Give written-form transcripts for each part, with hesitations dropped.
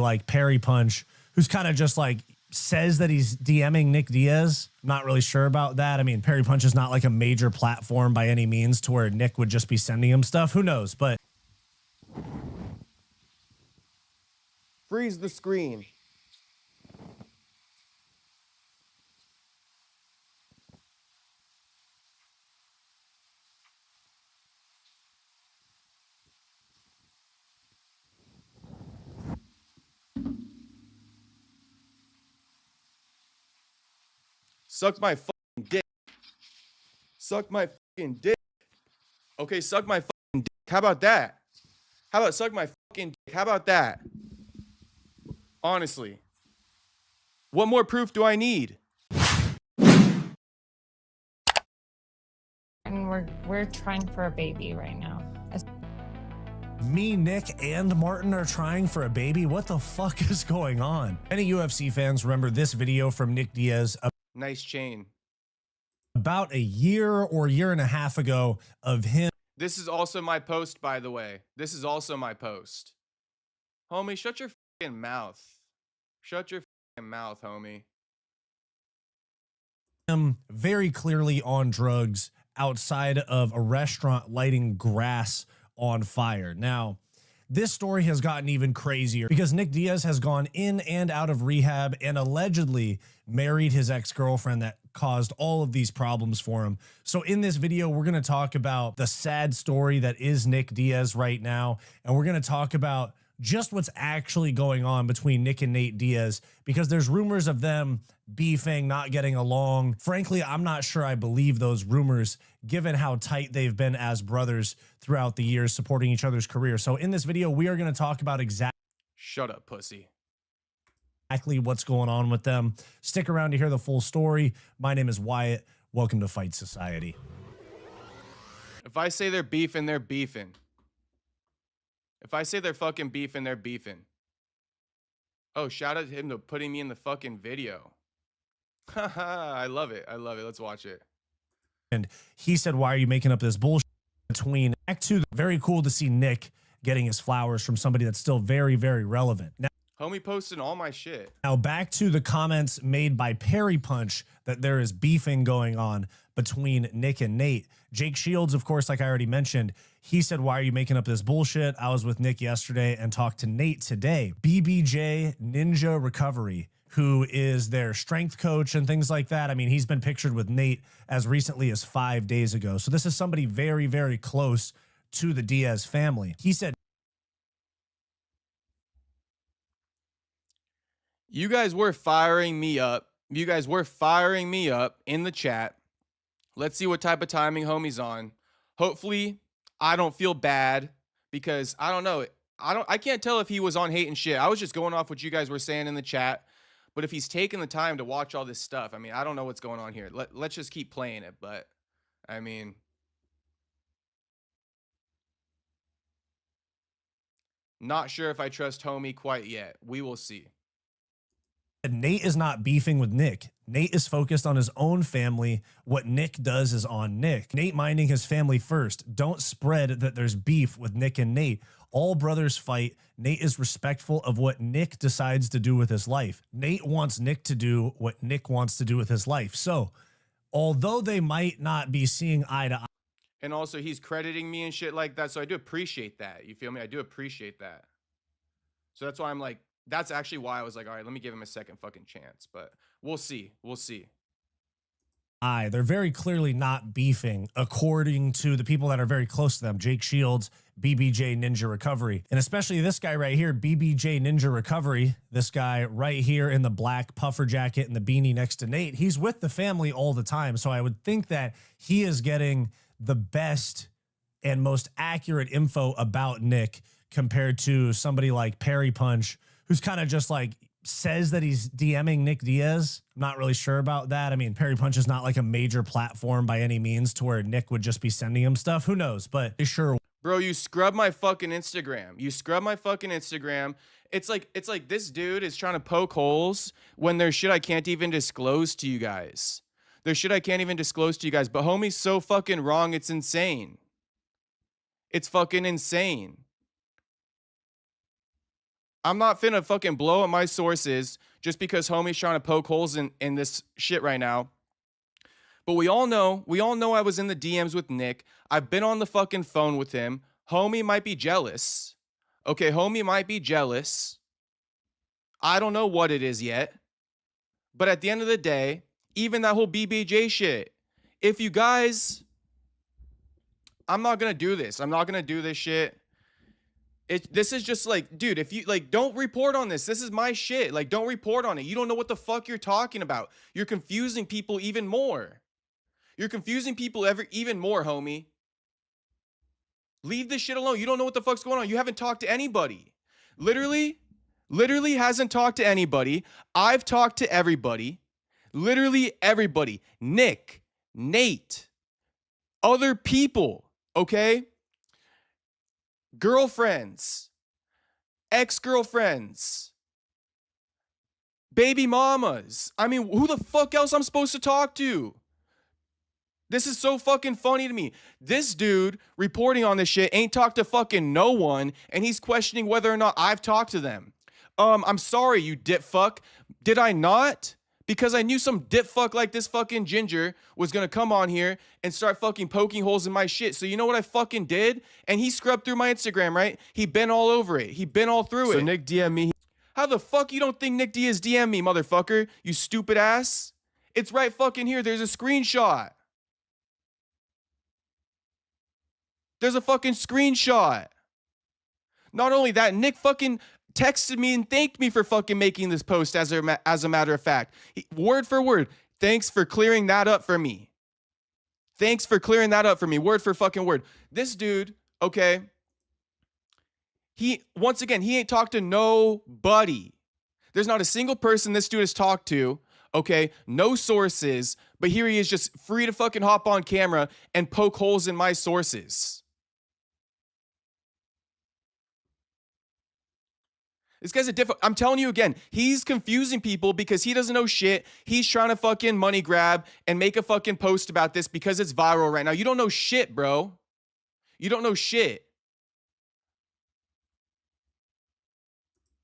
like Parry Punch, who's kind of just like says that he's DMing Nick Diaz. I'm not really sure about that. I mean, Parry Punch is not like a major platform by any means to where Nick would just be sending him stuff. Who knows? But freeze the screen. Suck my fucking dick. Suck my fucking dick. Okay, suck my fucking dick. How about that? How about suck my fucking dick? How about that? Honestly. What more proof do I need? And we're trying for a baby right now. me, Nick, and Martin are trying for a baby? What the fuck is going on? Many UFC fans remember this video from Nick Diaz. Nice chain. About a year or year and a half ago of him. This is also my post, by the way. This is also my post. Homie, shut your fucking mouth. Shut your fucking mouth, homie. Him very clearly on drugs outside of a restaurant lighting grass on fire. Now, this story has gotten even crazier because Nick Diaz has gone in and out of rehab and allegedly married his ex-girlfriend that caused all of these problems for him. So in this video, we're going to talk about the sad story that is Nick Diaz right now. And we're going to talk about just what's actually going on between Nick and Nate Diaz, because there's rumors of them beefing, not getting along. Frankly, I'm not sure I believe those rumors, given how tight they've been as brothers throughout the years, supporting each other's career. So in this video, we are going to talk about Shut up, pussy. exactly what's going on with them. Stick around to hear the full story. My name is Wyatt. Welcome to Fight Society. If I say they're beefing, they're beefing. If I say they're fucking beefing, they're beefing. Oh, shout out to him to putting me in the fucking video. Haha, I love it. I love it. Let's watch it. And he said, why are you making up this bullshit between Act 2? Very cool to see Nick getting his flowers from somebody that's still very, very relevant. Now, Homie posting all my shit. Now back to the comments made by Parry Punch that there is beefing going on between Nick and Nate. Jake Shields, of course, like I already mentioned, he said, why are you making up this bullshit? I was with Nick yesterday and talked to Nate today. BBJ Ninja Recovery, who is their strength coach and things like that. I mean, he's been pictured with Nate as recently as 5 days ago. So this is somebody very, very close to the Diaz family. He said, you guys were firing me up. You guys were firing me up in the chat. Let's see what type of timing homie's on. Hopefully, I don't feel bad because I don't know. I can't tell if he was on hate and shit. I was just going off what you guys were saying in the chat. But if he's taking the time to watch all this stuff, I mean, I don't know what's going on here. Let's just keep playing it. But I mean, not sure if I trust homie quite yet. We will see. Nate is not beefing with Nick. Nate is focused on his own family. What Nick does is on Nick. Nate minding his family first. Don't spread that there's beef with Nick and Nate. All brothers fight. Nate is respectful of what Nick decides to do with his life. Nate wants Nick to do what Nick wants to do with his life. So, although they might not be seeing eye to eye. And also, he's crediting me and shit like that. So I do appreciate that. You feel me? I do appreciate that. So that's why I'm like, that's actually why I was like, all right, let me give him a second fucking chance. But we'll see. We'll see. They're very clearly not beefing, according to the people that are very close to them. Jake Shields, BBJ Ninja Recovery. And especially this guy right here, BBJ Ninja Recovery. This guy right here in the black puffer jacket and the beanie next to Nate. He's with the family all the time. So I would think that he is getting the best and most accurate info about Nick compared to somebody like Parry Punch, who's kind of just like says that he's DMing Nick Diaz. I'm not really sure about that. I mean, Parry Punch is not like a major platform by any means to where Nick would just be sending him stuff. Who knows? But sure. Bro, you scrub my fucking Instagram. You scrub my fucking Instagram. It's like this dude is trying to poke holes when there's shit I can't even disclose to you guys. There's shit I can't even disclose to you guys. But homie's so fucking wrong. It's insane. It's fucking insane. I'm not finna fucking blow up my sources just because homie's trying to poke holes in this shit right now. But we all know I was in the DMs with Nick. I've been on the fucking phone with him. Homie might be jealous. Okay, homie might be jealous. I don't know what it is yet. But at the end of the day, even that whole BBJ shit, if you guys, I'm not gonna do this. I'm not gonna do this shit. This is just like, dude, if you like, don't report on this. This is my shit. Like, don't report on it. You don't know what the fuck you're talking about. You're confusing people even more. You're confusing people even more, homie. Leave this shit alone. You don't know what the fuck's going on. You haven't talked to anybody. Literally hasn't talked to anybody. I've talked to everybody. Literally everybody. Nick, Nate, other people, okay? Girlfriends, ex-girlfriends, baby mamas. I mean, who the fuck else I'm supposed to talk to? This is so fucking funny to me. This dude reporting on this shit ain't talked to fucking no one, and he's questioning whether or not I've talked to them. I'm sorry, you dip fuck. Did I not? Because I knew some dip fuck like this fucking ginger was gonna come on here and start fucking poking holes in my shit. So you know what I fucking did? And he scrubbed through my Instagram, right? He been all over it. He been all through it. So Nick DM me. How the fuck you don't think Nick Diaz DM me, motherfucker? You stupid ass. It's right fucking here. There's a screenshot. There's a fucking screenshot. Not only that, Nick fucking texted me and thanked me for fucking making this post as a matter of fact. Word for word. Thanks for clearing that up for me. Thanks for clearing that up for me. Word for fucking word. This dude, okay, once again, he ain't talked to nobody. There's not a single person this dude has talked to, okay? No sources, but here he is just free to fucking hop on camera and poke holes in my sources. This guy's a different. I'm telling you again, he's confusing people because he doesn't know shit. He's trying to fucking money grab and make a fucking post about this because it's viral right now. You don't know shit, bro. You don't know shit.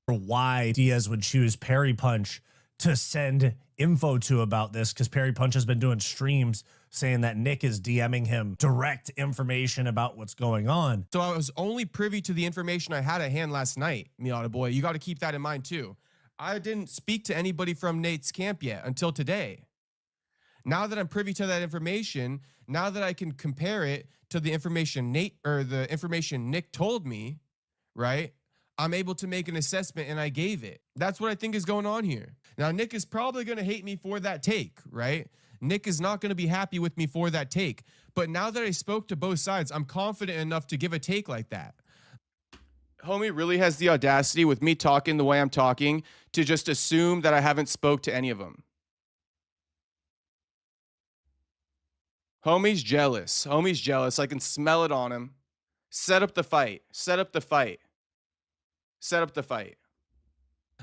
Why Diaz would choose Parry Punch to send info to about this, because Parry Punch has been doing streams saying that Nick is DMing him direct information about what's going on. So I was only privy to the information I had at hand last night, Miata boy. You got to keep that in mind too. I didn't speak to anybody from Nate's camp yet until today. Now that I'm privy to that information, now that I can compare it to the information the information Nick told me, right? I'm able to make an assessment, and I gave it. That's what I think is going on here. Now, Nick is probably going to hate me for that take, right? Nick is not going to be happy with me for that take. But now that I spoke to both sides, I'm confident enough to give a take like that. Homie really has the audacity with me talking the way I'm talking to just assume that I haven't spoke to any of them. Homie's jealous. Homie's jealous. I can smell it on him. Set up the fight. Set up the fight. Set up the fight.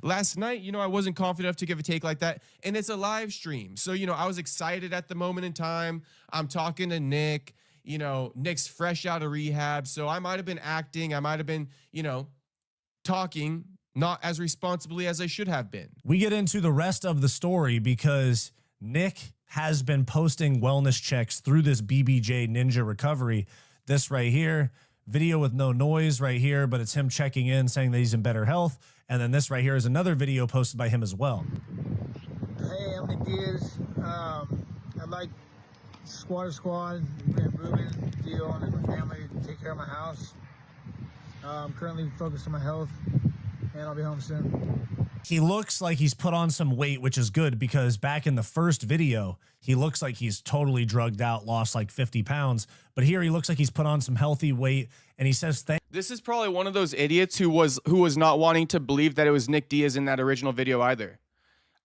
Last night, I wasn't confident enough to give a take like that, and it's a live stream. So, I was excited at the moment in time. I'm talking to Nick. Nick's fresh out of rehab, so I might have been acting. I might have been, talking not as responsibly as I should have been. We get into the rest of the story because Nick has been posting wellness checks through this BBJ Ninja recovery. This right here, video with no noise right here, but it's him checking in saying that he's in better health. And then this right here is another video posted by him as well. Hey, I'm Nick Diaz. I like Squatter Squad, moving deal, and my family to take care of my house. I'm currently focused on my health, and I'll be home soon. He looks like he's put on some weight, which is good because back in the first video, he looks like he's totally drugged out, lost like 50 pounds. But here he looks like he's put on some healthy weight, and he says thank. This is probably one of those idiots who was not wanting to believe that it was Nick Diaz in that original video either.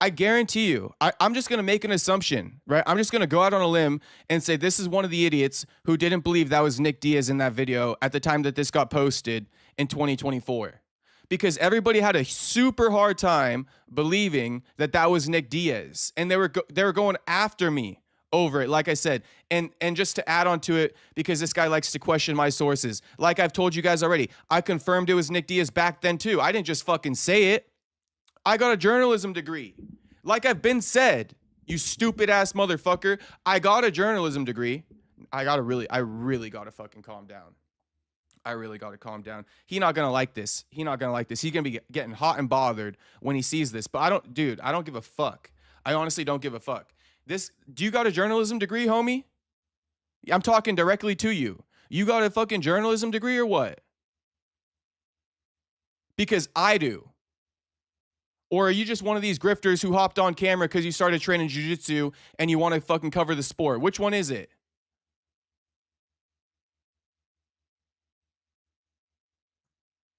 I guarantee you, I'm just going to make an assumption, right? I'm just going to go out on a limb and say this is one of the idiots who didn't believe that was Nick Diaz in that video at the time that this got posted in 2024. Because everybody had a super hard time believing that that was Nick Diaz. And they were going after me over it. Like I said, and just to add on to it, because this guy likes to question my sources. Like I've told you guys already, I confirmed it was Nick Diaz back then too. I didn't just fucking say it. I got a journalism degree. Like I've been said, you stupid ass motherfucker. I got a journalism degree. I really gotta fucking calm down. I really gotta calm down. He not gonna like this. He not gonna like this. He's gonna be getting hot and bothered when he sees this. But I don't give a fuck. I honestly don't give a fuck. Do you got a journalism degree, homie? I'm talking directly to you. You got a fucking journalism degree or what? Because I do. Or are you just one of these grifters who hopped on camera because you started training jiu-jitsu and you want to fucking cover the sport? Which one is it?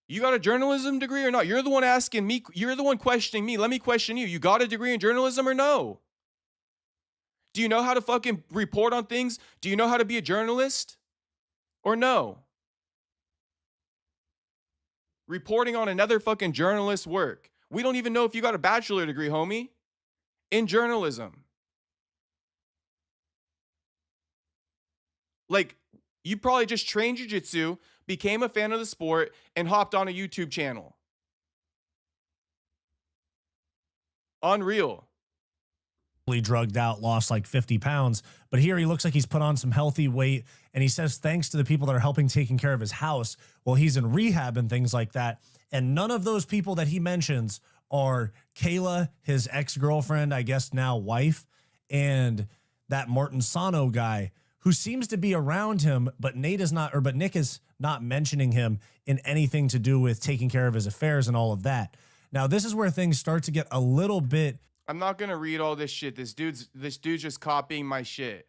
You got a journalism degree or not? You're the one asking me. You're the one questioning me. Let me question you. You got a degree in journalism or no? Do you know how to fucking report on things? Do you know how to be a journalist? Or no? Reporting on another fucking journalist's work. We don't even know if you got a bachelor degree, homie, in journalism. Like, you probably just trained jiu-jitsu, became a fan of the sport, and hopped on a YouTube channel. Unreal. Drugged out, lost like 50 pounds. But here he looks like he's put on some healthy weight. And he says thanks to the people that are helping taking care of his house while he's in rehab and things like that. And none of those people that he mentions are Kayla, his ex-girlfriend, I guess now wife, and that Martin Sano guy who seems to be around him, but Nick is not mentioning him in anything to do with taking care of his affairs and all of that. Now, this is where things start to get a little bit. I'm not gonna read all this shit. This dude's just copying my shit.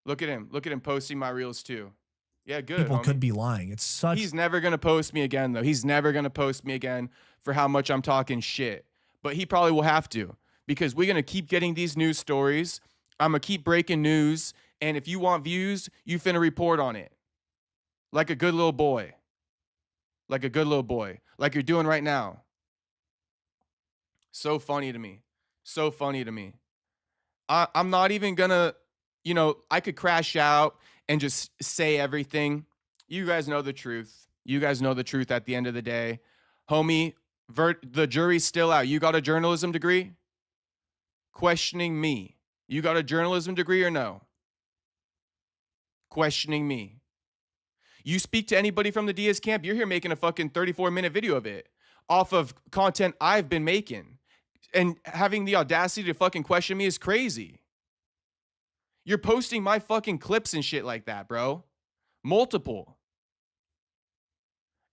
Look at him. Look at him posting my reels too. Yeah, good. People homie. could be lying. It's such. He's never gonna post me again though. He's never gonna post me again for how much I'm talking shit. But he probably will have to, because we're gonna keep getting these news stories. I'm gonna keep breaking news, and if you want views, you finna report on it. Like a good little boy. Like a good little boy. Like you're doing right now. So funny to me. So funny to me. I'm not even gonna, I could crash out and just say everything. You guys know the truth. You guys know the truth at the end of the day. Homie, the jury's still out. You got a journalism degree? Questioning me. You got a journalism degree or no? Questioning me. You speak to anybody from the Diaz camp, you're here making a fucking 34-minute video of it off of content I've been making. And having the audacity to fucking question me is crazy. You're posting my fucking clips and shit like that, bro. Multiple.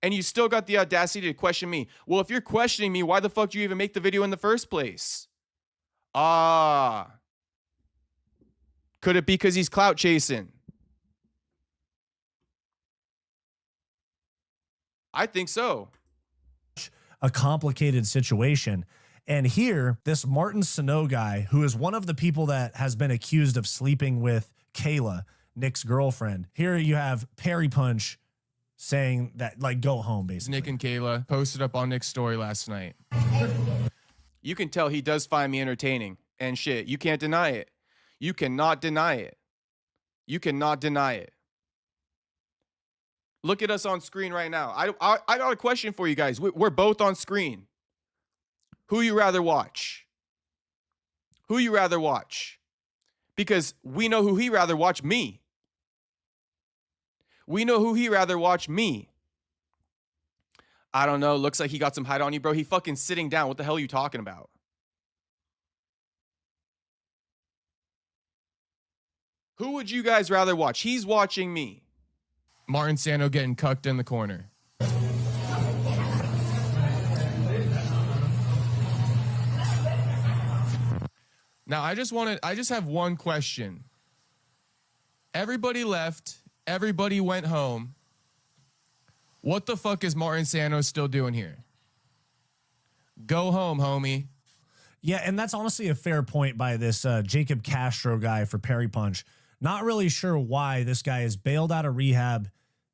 And you still got the audacity to question me. Well, if you're questioning me, why the fuck do you even make the video in the first place? Could it be because he's clout chasing? I think so. A complicated situation. And here, this Martin Sano guy, who is one of the people that has been accused of sleeping with Kayla, Nick's girlfriend. Here you have Parry Punch saying that, like, go home, basically. Nick and Kayla posted up on Nick's story last night. You can tell he does find me entertaining and shit. You can't deny it. You cannot deny it. You cannot deny it. Look at us on screen right now. I got a question for you guys. We're both on screen. Who you rather watch? Who you rather watch? Because we know who he rather watch, me. We know who he rather watch, me. I don't know. Looks like he got some height on you, bro. He fucking sitting down. What the hell are you talking about? Who would you guys rather watch? He's watching me. Martin Sano getting cucked in the corner. Now, I just have one question. Everybody left. Everybody went home. What the fuck is Martin Sano still doing here? Go home, homie. Yeah, and that's honestly a fair point by this Jacob Castro guy for Parry Punch. Not really sure why this guy is bailed out of rehab,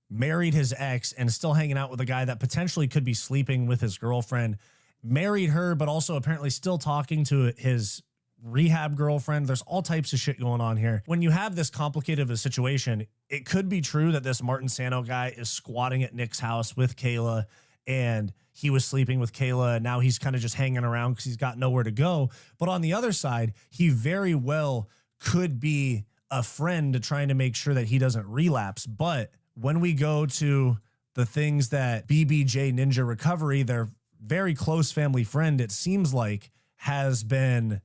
married his ex, and still hanging out with a guy that potentially could be sleeping with his girlfriend. Married her, but also apparently still talking to his rehab girlfriend. There's all types of shit going on here. When you have this complicated of a situation, it could be true that this Martin Sano guy is squatting at Nick's house with Kayla, and he was sleeping with Kayla, and now he's kind of just hanging around because he's got nowhere to go. But on the other side, he very well could be a friend trying to make sure that he doesn't relapse. But when we go to the things that BBJ Ninja Recovery, their very close family friend, it seems like, has been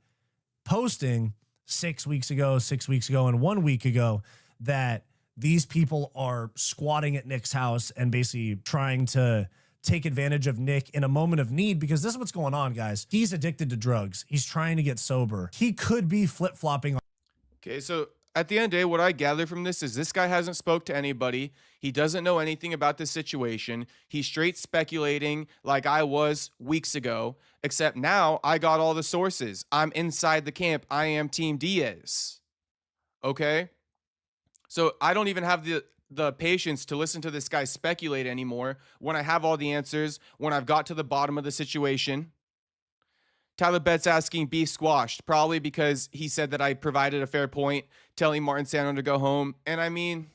posting 6 weeks ago, and 1 week ago, that these people are squatting at Nick's house and basically trying to take advantage of Nick in a moment of need, because this is what's going on, guys. He's addicted to drugs. He's trying to get sober. He could be flip-flopping. Okay, so at the end of the day, what I gather from this guy hasn't spoke to anybody. He doesn't know anything about this situation. He's straight speculating like I was weeks ago, except now I got all the sources. I'm inside the camp. I am Team Diaz. Okay? So I don't even have the patience to listen to this guy speculate anymore when I have all the answers, when I've got to the bottom of the situation. Tyler Betts asking beef squashed, probably because he said that I provided a fair point telling Martin Sano to go home. And I mean,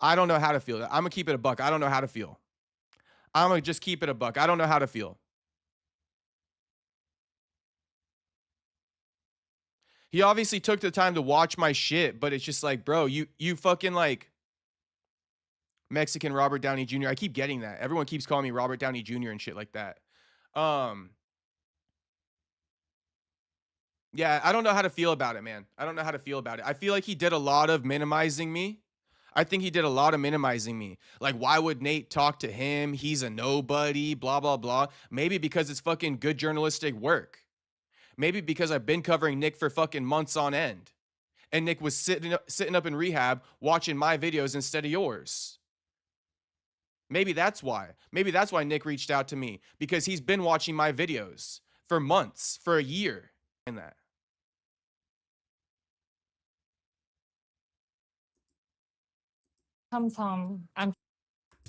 I don't know how to feel. I'm going to keep it a buck. I don't know how to feel. I'm going to just keep it a buck. I don't know how to feel. He obviously took the time to watch my shit, but it's just like, bro, you fucking like Mexican Robert Downey Jr. I keep getting that. Everyone keeps calling me Robert Downey Jr. and shit like that. Yeah, I don't know how to feel about it, man. I don't know how to feel about it. I feel like he did a lot of minimizing me. I think he did a lot of minimizing me. Like, why would Nate talk to him? He's a nobody, blah, blah, blah. Maybe because it's fucking good journalistic work. Maybe because I've been covering Nick for fucking months on end. And Nick was sitting up in rehab watching my videos instead of yours. Maybe that's why. Maybe that's why Nick reached out to me, because he's been watching my videos for months, for a year. And that. Comes home. I'm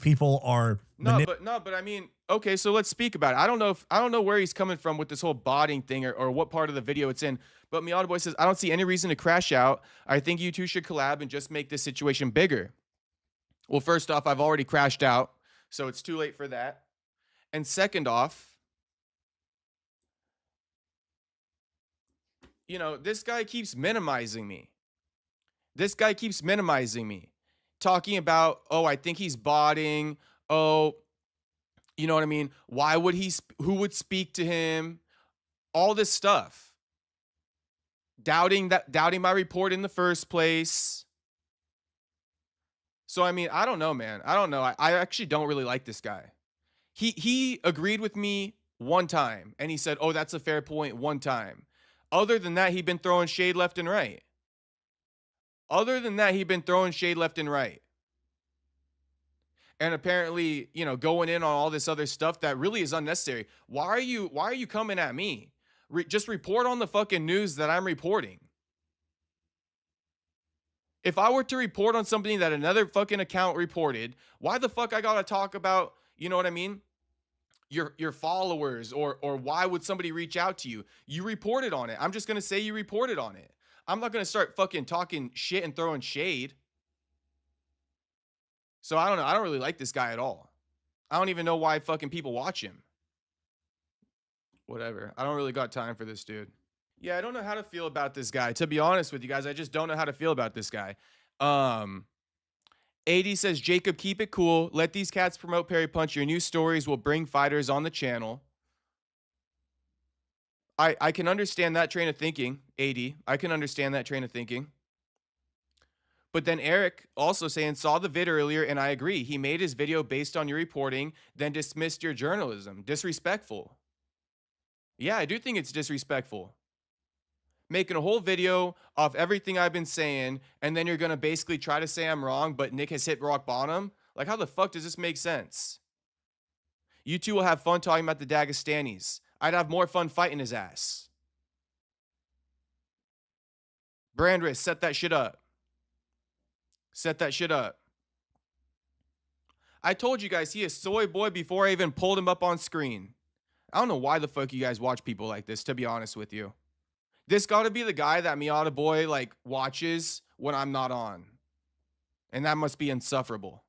People are No, but I mean, okay, so let's speak about it. I don't know where he's coming from with this whole botting thing, or what part of the video it's in. But Miata Boy says, I don't see any reason to crash out. I think you two should collab and just make this situation bigger. Well, first off, I've already crashed out, so it's too late for that. And second off, you know, this guy keeps minimizing me. This guy keeps minimizing me. Talking about, oh, I think he's botting. Oh, you know what I mean? Why would who would speak to him? All this stuff. Doubting my report in the first place. So, I mean, I don't know, man. I don't know. I actually don't really like this guy. He agreed with me one time, and he said, oh, that's a fair point one time. Other than that, he'd been throwing shade left and right. And apparently, you know, going in on all this other stuff that really is unnecessary. Why are you coming at me? Just report on the fucking news that I'm reporting. If I were to report on something that another fucking account reported, why the fuck I gotta talk about, you know what I mean? Your followers, or why would somebody reach out to you? You reported on it. I'm just gonna say you reported on it. I'm not gonna start fucking talking shit and throwing shade. So I don't know. I don't really like this guy at all. I don't even know why fucking people watch him. Whatever. I don't really got time for this dude. Yeah, I don't know how to feel about this guy. To be honest with you guys, I just don't know how to feel about this guy. 80 says, Jacob, keep it cool. Let these cats promote Parry Punch. Your new stories will bring fighters on the channel. I can understand that train of thinking, 80. I can understand that train of thinking. But then Eric also saying, saw the vid earlier, and I agree. He made his video based on your reporting, then dismissed your journalism. Disrespectful. Yeah, I do think it's disrespectful. Making a whole video off everything I've been saying, and then you're going to basically try to say I'm wrong, but Nick has hit rock bottom? Like, how the fuck does this make sense? You two will have fun talking about the Dagestanis. I'd have more fun fighting his ass. Brandris, set that shit up. Set that shit up. I told you guys he is soy boy before I even pulled him up on screen. I don't know why the fuck you guys watch people like this, to be honest with you. This got to be the guy that Miata boy like watches when I'm not on. And that must be insufferable.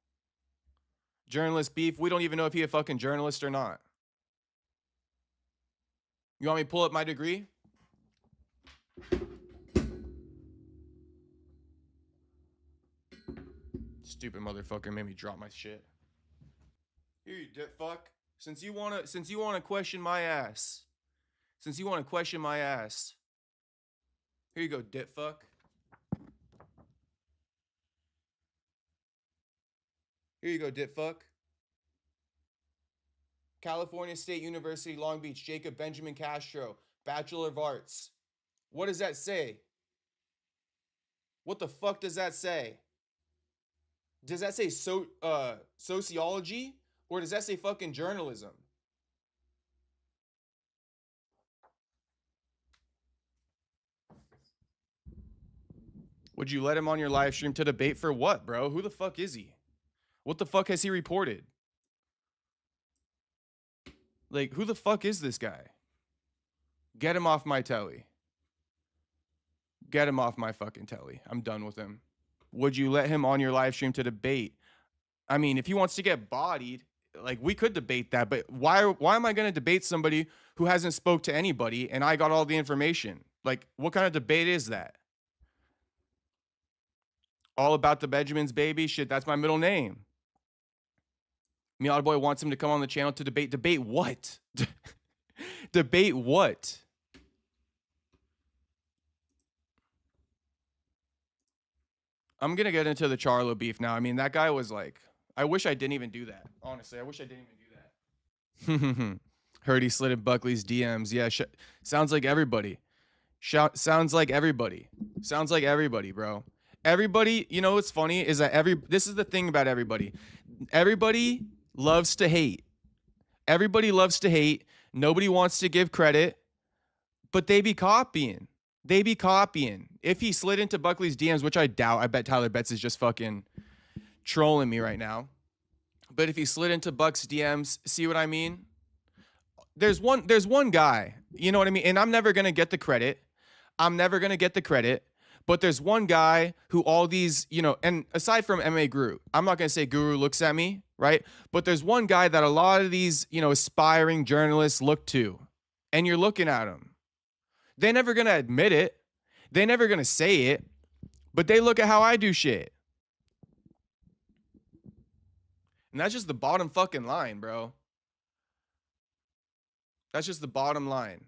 Journalist beef, we don't even know if he a fucking journalist or not. You want me to pull up my degree? Stupid motherfucker made me drop my shit. Here you dip fuck. Since you wanna question my ass. Here you go, dip fuck. Here you go, dip fuck. California State University, Long Beach, Jacob Benjamin Castro, Bachelor of Arts. What does that say? What the fuck does that say? Does that say sociology? Or does that say fucking journalism? Would you let him on your live stream to debate for what, bro? Who the fuck is he? What the fuck has he reported? Like, who the fuck is this guy? Get him off my telly. Get him off my fucking telly. I'm done with him. Would you let him on your live stream to debate? I mean, if he wants to get bodied, like, we could debate that, but why am I going to debate somebody who hasn't spoke to anybody and I got all the information? Like, what kind of debate is that? All about the Benjamins, baby? Shit, that's my middle name. Miata Boy wants him to come on the channel to debate. Debate what? Debate what? I'm going to get into the Charlo beef now. I mean, that guy was like, I wish I didn't even do that. Honestly, I wish I didn't even do that. Heard he slid in Buckley's DMs. Yeah, sounds like everybody. Sounds like everybody. Sounds like everybody, bro. Everybody, you know what's funny is that this is the thing about everybody. Everybody loves to hate. Everybody loves to hate. Nobody wants to give credit, but they be copying. They be copying. If he slid into Buckley's DMs, which I doubt, I bet Tyler Betts is just fucking trolling me right now. But if he slid into Buck's DMs, see what I mean? There's one guy, you know what I mean? And I'm never going to get the credit. But there's one guy who all these, you know, and aside from MMA Guru, I'm not going to say Guru looks at me, right? But there's one guy that a lot of these, you know, aspiring journalists look to. And you're looking at him. They're never going to admit it. They're never going to say it. But they look at how I do shit. And that's just the bottom fucking line, bro. That's just the bottom line.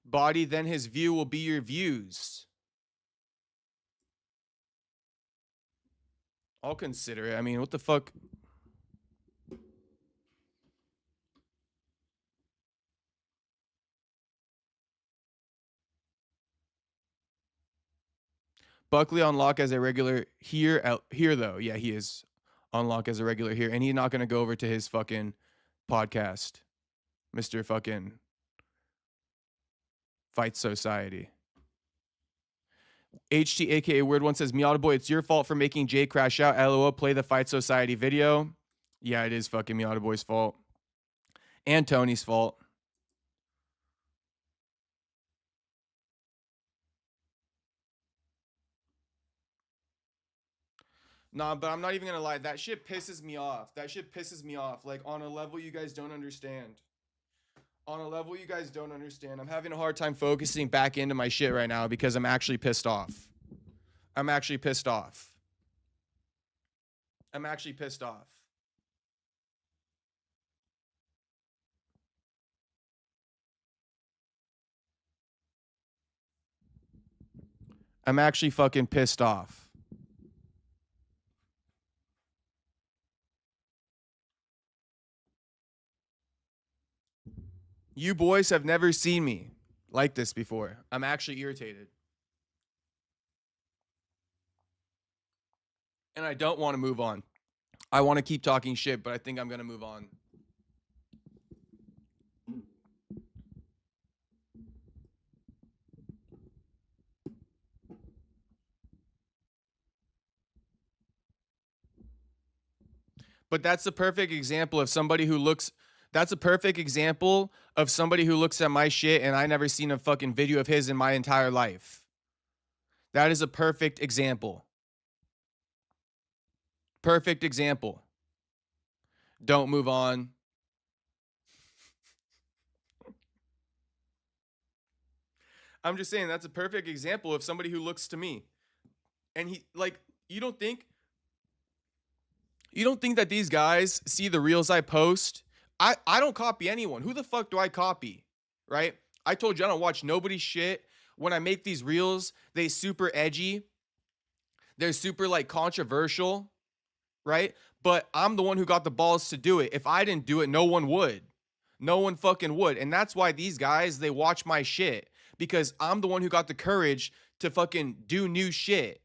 Body, then his view will be your views. I'll consider it. I mean, what the fuck? Buckley on lock as a regular here though. Yeah, he is on lock as a regular here. And he's not going to go over to his fucking podcast. Mr. fucking Fight Society. HT aka Weird One says, Miata Boy, it's your fault for making Jay crash out. LOL, play the Fight Society video. Yeah, it is fucking Miata Boy's fault. And Tony's fault. Nah, but I'm not even gonna lie. That shit pisses me off. Like, on a level you guys don't understand. I'm having a hard time focusing back into my shit right now because I'm actually pissed off. I'm actually pissed off. I'm actually fucking pissed off. You boys have never seen me like this before. I'm actually irritated. And I don't want to move on. I want to keep talking shit, but I think I'm going to move on. But that's a perfect example of somebody who looks. That's a perfect example of somebody who looks at my shit and I never seen a fucking video of his in my entire life. That is a perfect example. Perfect example. Don't move on. I'm just saying that's a perfect example of somebody who looks to me. And he like you don't think that these guys see the reels I post? I don't copy anyone. Who the fuck do I copy? Right? I told you I don't watch nobody's shit. When I make these reels, they super edgy. They're super like controversial, right? But I'm the one who got the balls to do it. If I didn't do it, no one would. No one fucking would. And that's why these guys, they watch my shit because I'm the one who got the courage to fucking do new shit.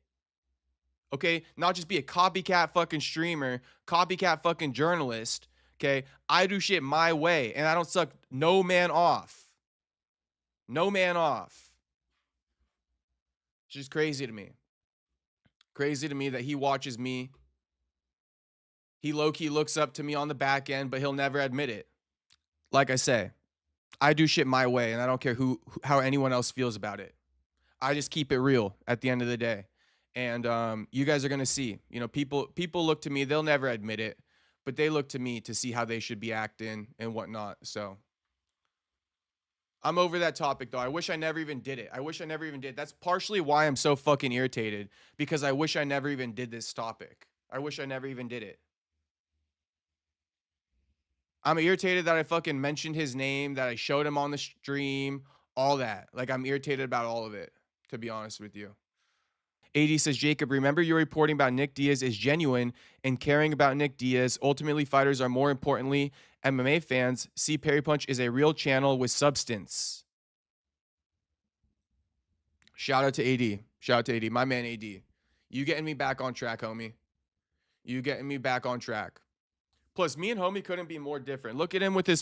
Okay? Not just be a copycat fucking streamer, copycat fucking journalist. Okay? I do shit my way and I don't suck no man off. No man off. It's just crazy to me. Crazy to me that he watches me. He low-key looks up to me on the back end, but he'll never admit it. Like I say, I do shit my way, and I don't care how anyone else feels about it. I just keep it real at the end of the day. And you guys are gonna see. You know, people look to me. They'll never admit it, but they look to me to see how they should be acting and whatnot. So I'm over that topic, though. I wish I never even did it. I wish I never even did. That's partially why I'm so fucking irritated, because I wish I never even did this topic. I wish I never even did it. I'm irritated that I fucking mentioned his name, that I showed him on the stream, all that. Like, I'm irritated about all of it, to be honest with you. AD says, Jacob, remember your reporting about Nick Diaz is genuine and caring about Nick Diaz. Ultimately, fighters are more importantly MMA fans. See, Parry Punch is a real channel with substance. Shout out to AD. Shout out to AD. My man AD. You getting me back on track, homie. You getting me back on track. Plus, me and homie couldn't be more different. Look at him with his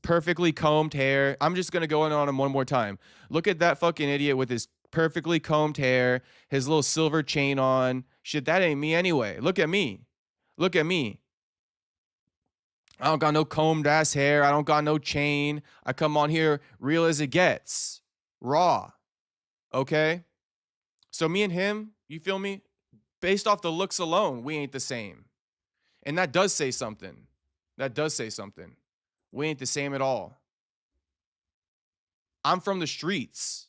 perfectly combed hair. I'm just going to go in on him one more time. Look at that fucking idiot with his perfectly combed hair, his little silver chain on. Shit, that ain't me anyway. Look at me. Look at me. I don't got no combed ass hair. I don't got no chain. I come on here real as it gets. Raw. Okay? So me and him, you feel me? Based off the looks alone, we ain't the same. And that does say something. That does say something. We ain't the same at all. I'm from the streets.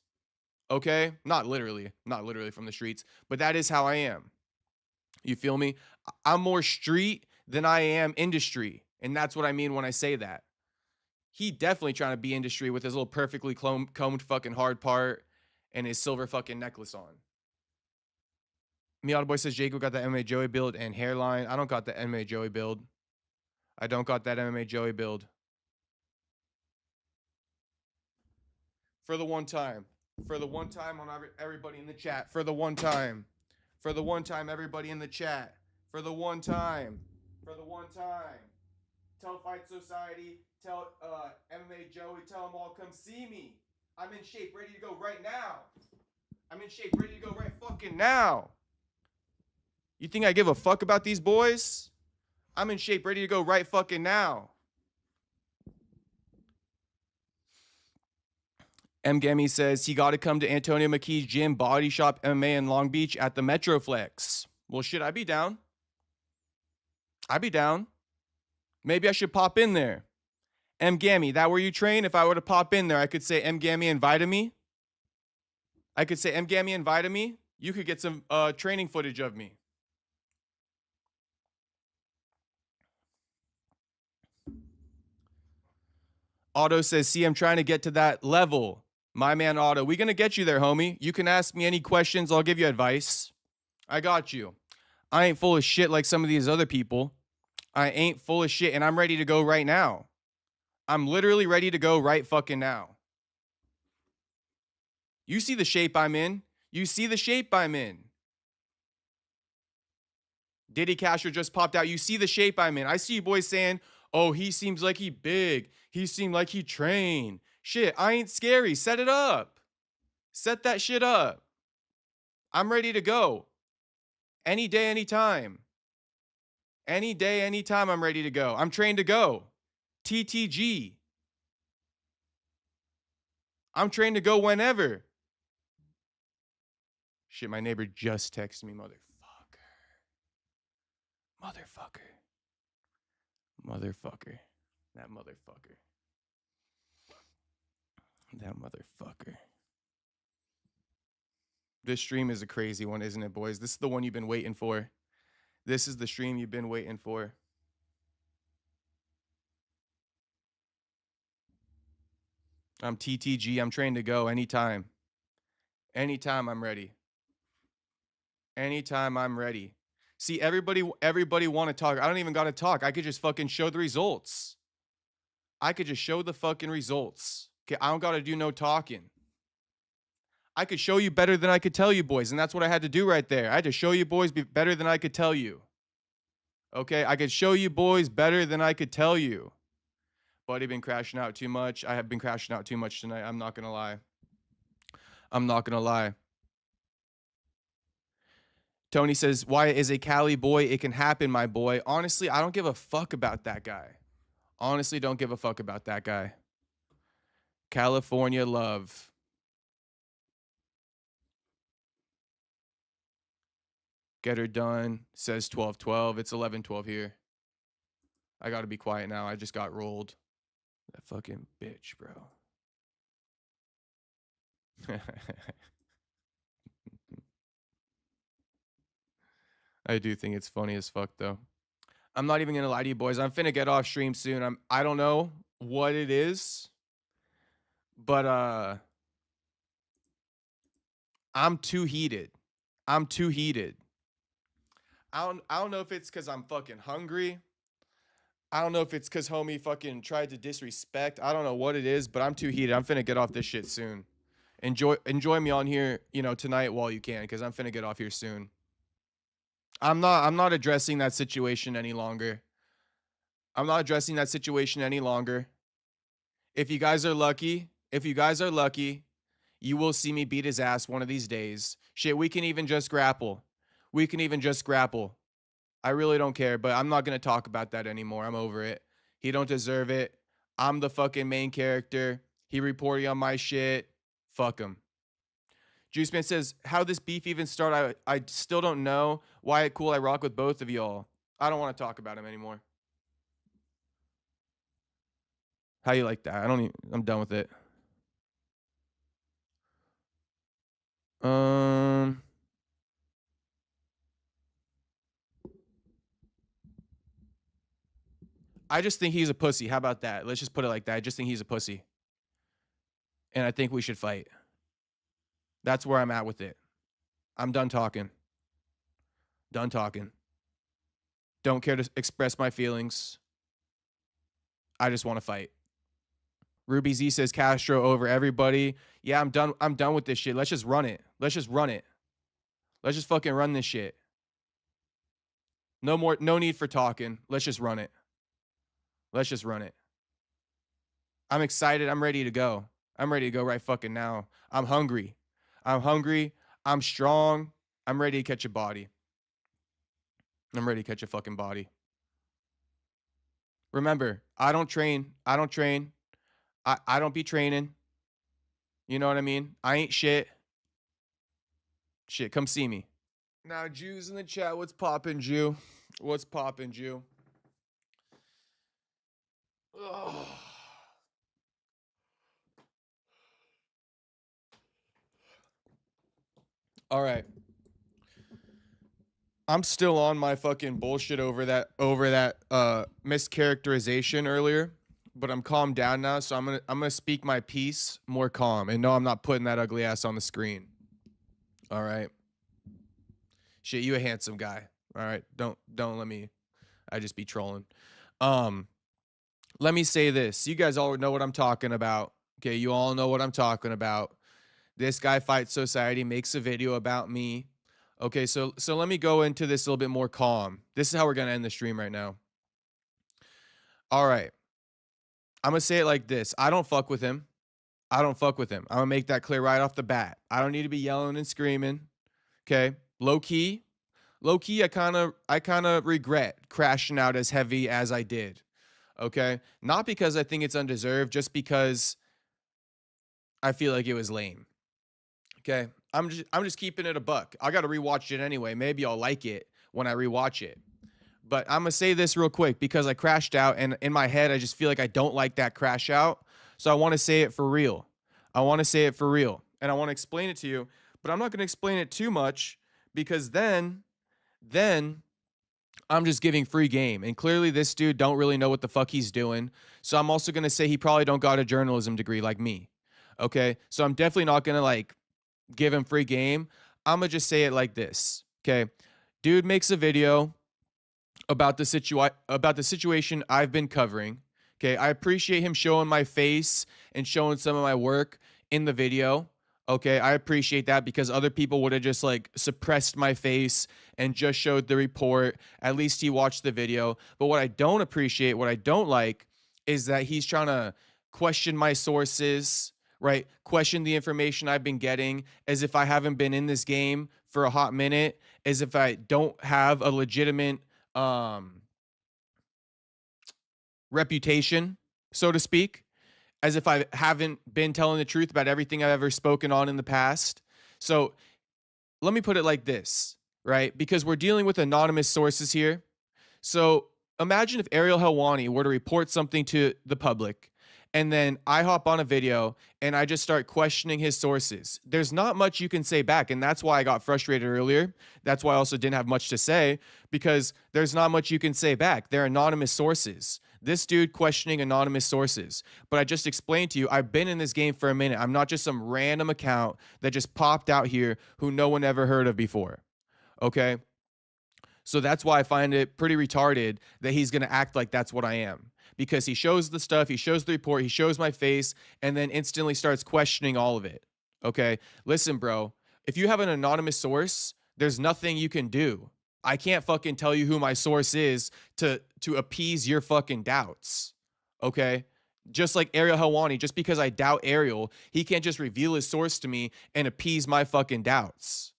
Okay? Not literally from the streets, but that is how I am. You feel me? I'm more street than I am industry. And that's what I mean when I say that. He definitely trying to be industry with his little perfectly combed fucking hard part and his silver fucking necklace on. Miata Boy says Jacob got the MMA Joey build and hairline. I don't got the MMA Joey build. I don't got that MMA Joey build. For the one time. For the one time on everybody in the chat. For the one time. For the one time, everybody in the chat. For the one time. For the one time. Tell Fight Society. Tell MMA Joey. Tell them all come see me. I'm in shape, ready to go right now. I'm in shape, ready to go right fucking now. You think I give a fuck about these boys? I'm in shape, ready to go right fucking now. M. Gammy says he got to come to Antonio McKee's gym, Body Shop MMA in Long Beach at the Metroflex. Well, shit, I'd be down. I'd be down. Maybe I should pop in there. M. Gammy, that where you train? If I were to pop in there, I could say M. Gammy invited me. I could say M. Gammy invited me. You could get some training footage of me. Otto says, see, I'm trying to get to that level. My man Otto, we going to get you there, homie. You can ask me any questions. I'll give you advice. I got you. I ain't full of shit like some of these other people. I ain't full of shit, and I'm ready to go right now. I'm literally ready to go right fucking now. You see the shape I'm in. You see the shape I'm in. Diddy Castro just popped out. You see the shape I'm in. I see you boys saying, oh, he seems like he big. He seemed like he trained. Shit, I ain't scary. Set it up. Set that shit up. I'm ready to go. Any day, any time. Any day, anytime, I'm ready to go. I'm trained to go. TTG. I'm trained to go whenever. Shit, my neighbor just texted me, motherfucker. Motherfucker. Motherfucker. That motherfucker. That motherfucker. This stream is a crazy one, isn't it, boys? This is the one you've been waiting for. This is the stream you've been waiting for. I'm TTG. I'm trained to go anytime. Anytime I'm ready. Anytime I'm ready. See, everybody want to talk. I don't even got to talk. I could just fucking show the results. I could just show the fucking results. Okay, I don't got to do no talking. I could show you better than I could tell you, boys, and that's what I had to do right there. I had to show you boys better than I could tell you. Okay, I could show you boys better than I could tell you. Buddy been crashing out too much. I have been crashing out too much tonight. I'm not going to lie. I'm not going to lie. Tony says, Wyatt is a Cali boy. It can happen, my boy. Honestly, I don't give a fuck about that guy. Honestly, don't give a fuck about that guy. California love. Get her done. Says 12-12. It's 11-12 here. I got to be quiet now. I just got rolled. That fucking bitch, bro. I do think it's funny as fuck, though. I'm not even going to lie to you, boys. I'm finna get off stream soon. I don't know what it is, but I'm too heated. I'm too heated. I don't know if it's because I'm fucking hungry. I don't know if it's because homie fucking tried to disrespect. I don't know what it is, but I'm too heated. I'm finna get off this shit soon. Enjoy me on here, tonight while you can, because I'm finna get off here soon. I'm not addressing that situation any longer. I'm not addressing that situation any longer. If you guys are lucky, you will see me beat his ass one of these days. Shit, we can even just grapple. I really don't care, but I'm not going to talk about that anymore. I'm over it. He don't deserve it. I'm the fucking main character. He reported on my shit. Fuck him. Juiceman says, how this beef even start? I still don't know. Wyatt cool, I rock with both of y'all. I don't want to talk about him anymore. How you like that? I'm done with it. I just think he's a pussy. How about that? Let's just put it like that. I just think he's a pussy. And I think we should fight. That's where I'm at with it. I'm done talking. Don't care to express my feelings. I just want to fight. Ruby Z says Castro over everybody. Yeah, I'm done with this shit. Let's just run it. Let's just fucking run this shit. No need for talking. Let's just run it. I'm excited. I'm ready to go. I'm ready to go right fucking now. I'm hungry. I'm strong. I'm ready to catch a body. I'm ready to catch a fucking body. Remember, I don't train. I don't be training. You know what I mean? I ain't shit. Shit, come see me. Now, Jews in the chat, what's poppin', Jew? What's poppin', Jew? Ugh. All right. I'm still on my fucking bullshit over that mischaracterization earlier, but I'm calmed down now, so I'm gonna speak my piece more calm. And no, I'm not putting that ugly ass on the screen. All right. Shit, you a handsome guy. All right. Don't let me. I just be trolling. Let me say this. You guys all know what I'm talking about. Okay, you all know what I'm talking about. This guy Fight Society makes a video about me. Okay, so let me go into this a little bit more calm. This is how we're gonna end the stream right now. All right. I'm gonna say it like this. I don't fuck with him. I'm gonna make that clear right off the bat. I don't need to be yelling and screaming. Okay. Low key, Low key, I kind of regret crashing out as heavy as I did. Okay? Not because I think it's undeserved, just because I feel like it was lame. Okay? I'm just keeping it a buck. I got to rewatch it anyway. Maybe I'll like it when I rewatch it. But I'm going to say this real quick because I crashed out, and in my head I just feel like I don't like that crash out. So I want to say it for real. I want to say it for real. And I want to explain it to you, but I'm not going to explain it too much because then I'm just giving free game. And clearly this dude don't really know what the fuck he's doing. So I'm also going to say he probably don't got a journalism degree like me. Okay? So I'm definitely not going to like give him free game. I'm going to just say it like this. Okay? Dude makes a video about the situation I've been covering. Okay? I appreciate him showing my face and showing some of my work in the video. Okay, I appreciate that because other people would have just like suppressed my face and just showed the report. At least he watched the video. But what I don't appreciate, what I don't like, is that he's trying to question my sources, right? Question the information I've been getting as if I haven't been in this game for a hot minute, as if I don't have a legitimate reputation, so to speak. As if I haven't been telling the truth about everything I've ever spoken on in the past. So let me put it like this, right? Because we're dealing with anonymous sources here. So imagine if Ariel Helwani were to report something to the public, and then I hop on a video and I just start questioning his sources. There's not much you can say back, and that's why I got frustrated earlier. That's why I also didn't have much to say, because there's not much you can say back. They're anonymous sources. This dude questioning anonymous sources. But I just explained to you, I've been in this game for a minute. I'm not just some random account that just popped out here who no one ever heard of before. Okay? So that's why I find it pretty retarded that he's going to act like that's what I am. Because he shows the stuff, he shows the report, he shows my face, and then instantly starts questioning all of it. Okay? Listen, bro, if you have an anonymous source, there's nothing you can do. I can't fucking tell you who my source is to appease your fucking doubts. Okay? Just like Ariel Helwani, just because I doubt Ariel, he can't just reveal his source to me and appease my fucking doubts.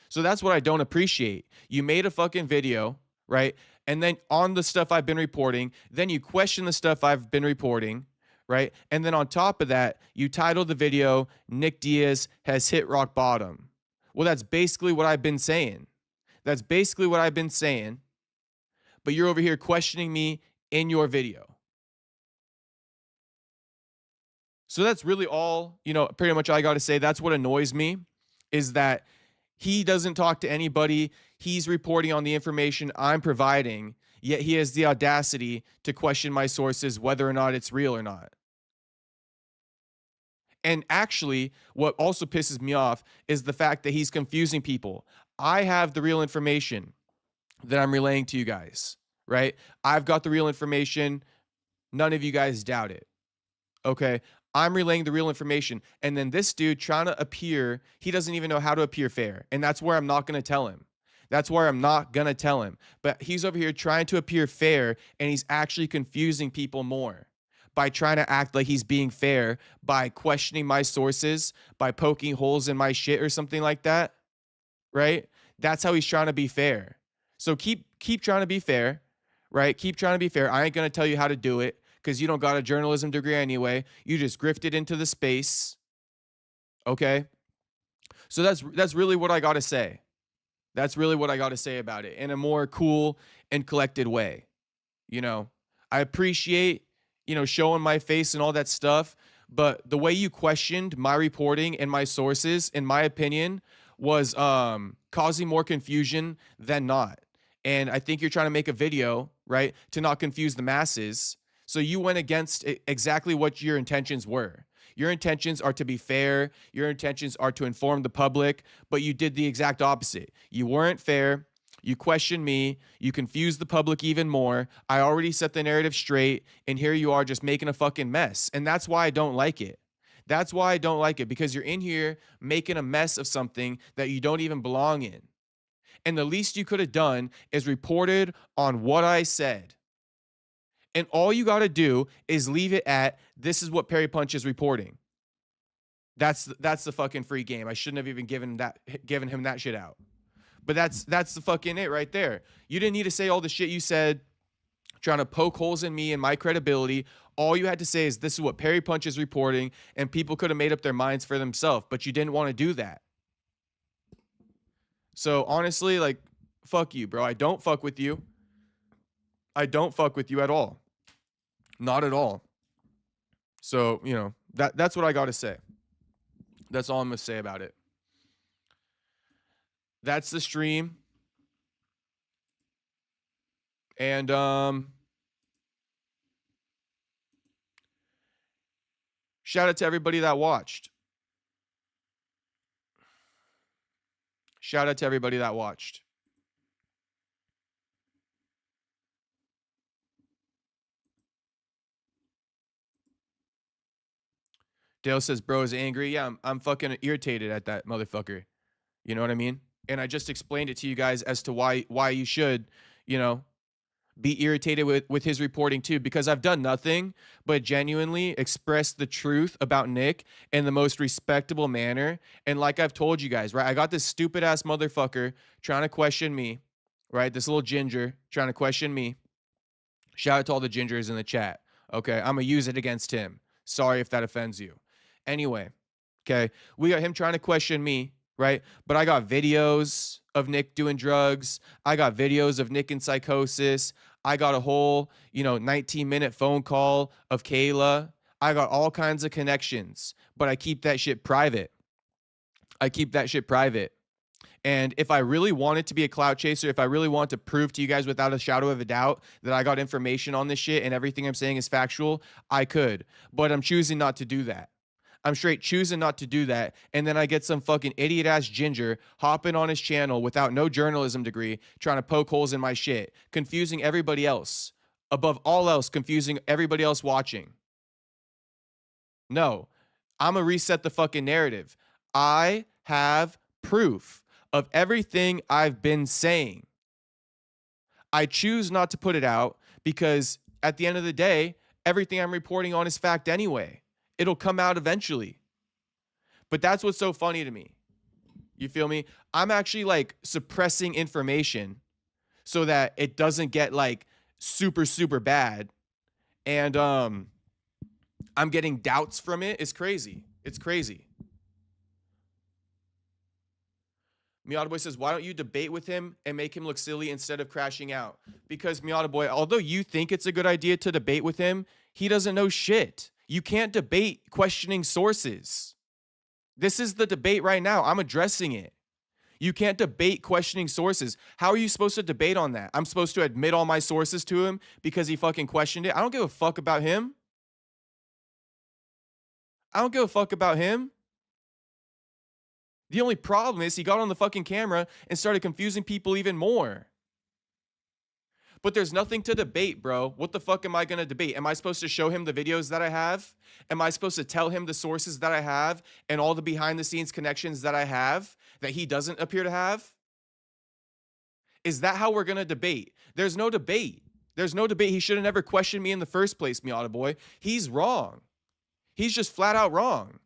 So that's what I don't appreciate. You made a fucking video, right? And then on the stuff I've been reporting, then you question the stuff I've been reporting, right? And then on top of that, you titled the video, Nick Diaz has hit rock bottom. Well, that's basically what I've been saying. That's basically what I've been saying, but you're over here questioning me in your video. So that's really all, pretty much I got to say. That's what annoys me, is that he doesn't talk to anybody. He's reporting on the information I'm providing, yet he has the audacity to question my sources, whether or not it's real or not. And actually, what also pisses me off is the fact that he's confusing people. I have the real information that I'm relaying to you guys, right? I've got the real information. None of you guys doubt it. Okay? I'm relaying the real information. And then this dude trying to appear, he doesn't even know how to appear fair. And that's where I'm not going to tell him. That's where I'm not going to tell him. But he's over here trying to appear fair, and he's actually confusing people more by trying to act like he's being fair, by questioning my sources, by poking holes in my shit or something like that. Right? That's how he's trying to be fair. So keep trying to be fair, right? Keep trying to be fair. I ain't going to tell you how to do it because you don't got a journalism degree anyway. You just grifted into the space. Okay? So that's really what I got to say. That's really what I got to say about it in a more cool and collected way. I appreciate, showing my face and all that stuff, but the way you questioned my reporting and my sources, in my opinion, was causing more confusion than not. And I think you're trying to make a video, right, to not confuse the masses. So you went against exactly what your intentions were. Your intentions are to be fair. Your intentions are to inform the public, but you did the exact opposite. You weren't fair. You questioned me. You confused the public even more. I already set the narrative straight, and here you are just making a fucking mess. And that's why I don't like it. That's why I don't like it, because you're in here making a mess of something that you don't even belong in. And the least you could have done is reported on what I said. And all you got to do is leave it at, this is what Parry Punch is reporting. That's the fucking free game. I shouldn't have even given him that shit out. But that's the fucking it right there. You didn't need to say all the shit you said, trying to poke holes in me and my credibility. All you had to say is this is what Parry Punch is reporting, and people could have made up their minds for themselves, but you didn't want to do that. So honestly, like, fuck you, bro. I don't fuck with you. I don't fuck with you at all. Not at all. So, you know, that's what I got to say. That's all I'm going to say about it. That's the stream. And shout out to everybody that watched. Shout out to everybody that watched. Dale says, bro is angry. Yeah, I'm fucking irritated at that motherfucker. You know what I mean? And I just explained it to you guys as to why you should, you know, be irritated with his reporting too, because I've done nothing but genuinely express the truth about Nick in the most respectable manner. And like I've told you guys, right? I got this stupid ass motherfucker trying to question me, right? This little ginger trying to question me. Shout out to all the gingers in the chat. Okay, I'm gonna use it against him. Sorry if that offends you. Anyway, okay, we got him trying to question me, right? But I got videos of Nick doing drugs. I got videos of Nick in psychosis. I got a whole, 19-minute phone call of Kayla. I got all kinds of connections, but I keep that shit private. And if I really wanted to be a clout chaser, if I really want to prove to you guys without a shadow of a doubt that I got information on this shit and everything I'm saying is factual, I could. But I'm choosing not to do that. I'm straight choosing not to do that. And then I get some fucking idiot ass ginger hopping on his channel without no journalism degree, trying to poke holes in my shit, confusing everybody else. Above all else, confusing everybody else watching. No, I'm gonna reset the fucking narrative. I have proof of everything I've been saying. I choose not to put it out because at the end of the day, everything I'm reporting on is fact anyway. It'll come out eventually. But that's what's so funny to me. You feel me? I'm actually like suppressing information so that it doesn't get like super, super bad. And I'm getting doubts from it. It's crazy. It's crazy. Miata Boy says, why don't you debate with him and make him look silly instead of crashing out? Because Miata Boy, although you think it's a good idea to debate with him, he doesn't know shit. You can't debate questioning sources. This is the debate right now. I'm addressing it. You can't debate questioning sources. How are you supposed to debate on that? I'm supposed to admit all my sources to him because he fucking questioned it? I don't give a fuck about him. I don't give a fuck about him. The only problem is he got on the fucking camera and started confusing people even more. But there's nothing to debate, bro. What the fuck am I going to debate? Am I supposed to show him the videos that I have? Am I supposed to tell him the sources that I have and all the behind the scenes connections that I have that he doesn't appear to have? Is that how we're going to debate? There's no debate. There's no debate. He should have never questioned me in the first place, Miata Boy. He's wrong. He's just flat out wrong.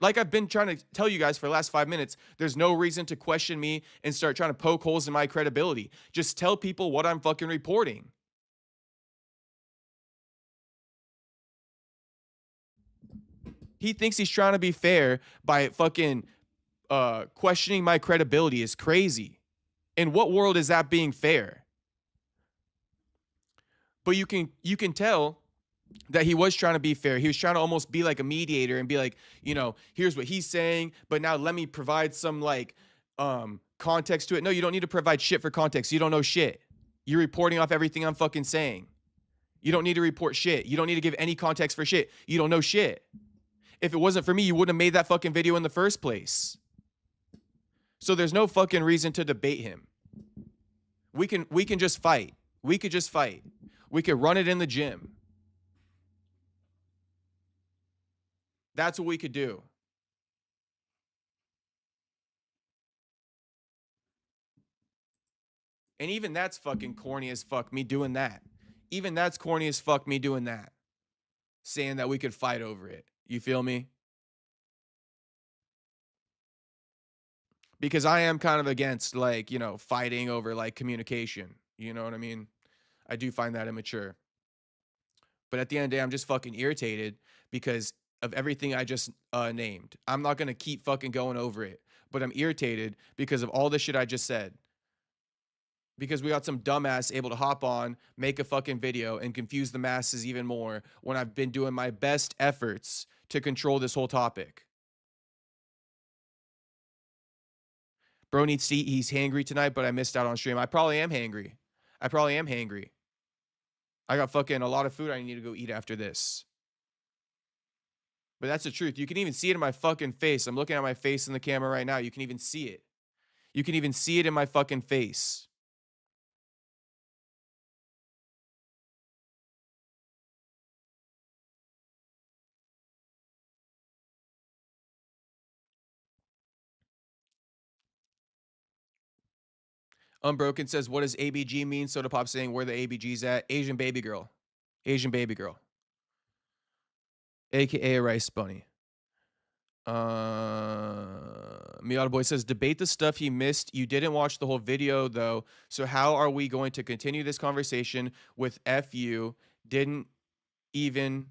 Like I've been trying to tell you guys for the last 5 minutes, there's no reason to question me and start trying to poke holes in my credibility. Just tell people what I'm fucking reporting. He thinks he's trying to be fair by fucking questioning my credibility is crazy. In what world is that being fair? But you can tell that he was trying to be fair. He was trying to almost be like a mediator and be like, here's what he's saying, but now let me provide some like context to it. No, you don't need to provide shit for context. You don't know shit. You're reporting off everything I'm fucking saying. You don't need to report shit. You don't need to give any context for shit. You don't know shit. If it wasn't for me, you wouldn't have made that fucking video in the first place. So there's no fucking reason to debate him. We can just fight. We could just fight. We could run it in the gym. That's what we could do. And even that's fucking corny as fuck, me doing that. Even that's corny as fuck, me doing that. Saying that we could fight over it. You feel me? because I am kind of against, like, you know, fighting over like communication. You know what I mean? I do find that immature. But at the end of the day, I'm just fucking irritated because of everything I just named. I'm not going to keep fucking going over it, but I'm irritated because of all the shit I just said. Because we got some dumbass able to hop on, make a fucking video, and confuse the masses even more when I've been doing my best efforts to control this whole topic. Bro needs to eat. He's hangry tonight, but I missed out on stream. I probably am hangry. I got fucking a lot of food I need to go eat after this. But that's the truth. You can even see it in my fucking face. I'm looking at my face in the camera right now. You can even see it. You can even see it in my fucking face. Unbroken says, what does ABG mean? Soda Pop saying, where the ABG's at? Asian baby girl. Asian baby girl. AKA a rice bunny. Miata Boy says, debate the stuff he missed. You didn't watch the whole video, though. So how are we going to continue this conversation with FU? Didn't even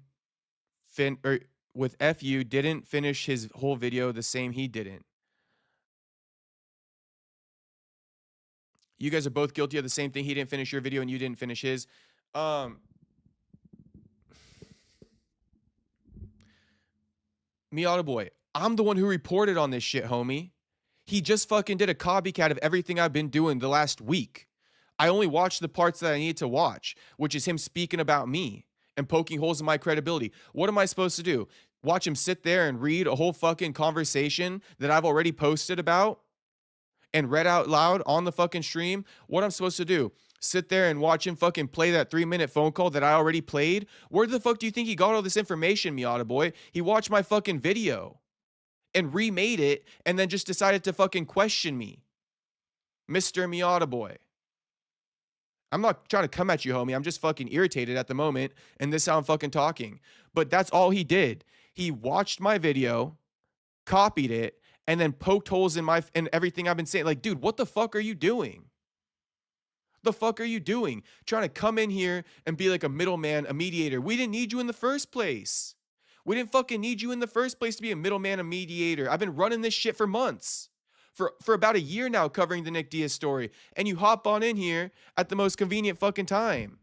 with FU didn't finish his whole video the same he didn't. You guys are both guilty of the same thing. He didn't finish your video and you didn't finish his. Miata Boy, I'm the one who reported on this shit, homie. He just fucking did a copycat of everything I've been doing the last week. I only watched the parts that I needed to watch, which is him speaking about me and poking holes in my credibility. What am I supposed to do? Watch him sit there and read a whole fucking conversation that I've already posted about and read out loud on the fucking stream? What I'm supposed to do? Sit there and watch him fucking play that 3-minute phone call that I already played? Where the fuck do you think he got all this information, Miata Boy? He watched my fucking video and remade it and then just decided to fucking question me. Mr. Miata Boy. I'm not trying to come at you, homie. I'm just fucking irritated at the moment, and this is how I'm fucking talking. But that's all he did. He watched my video, copied it, and then poked holes in everything I've been saying. Like, dude, what the fuck are you doing? The fuck are you doing? Trying to come in here and be like a middleman, a mediator. We didn't need you in the first place. We didn't fucking need you in the first place to be a middleman, a mediator. I've been running this shit for months. For about a year now covering the Nick Diaz story. And you hop on in here at the most convenient fucking time.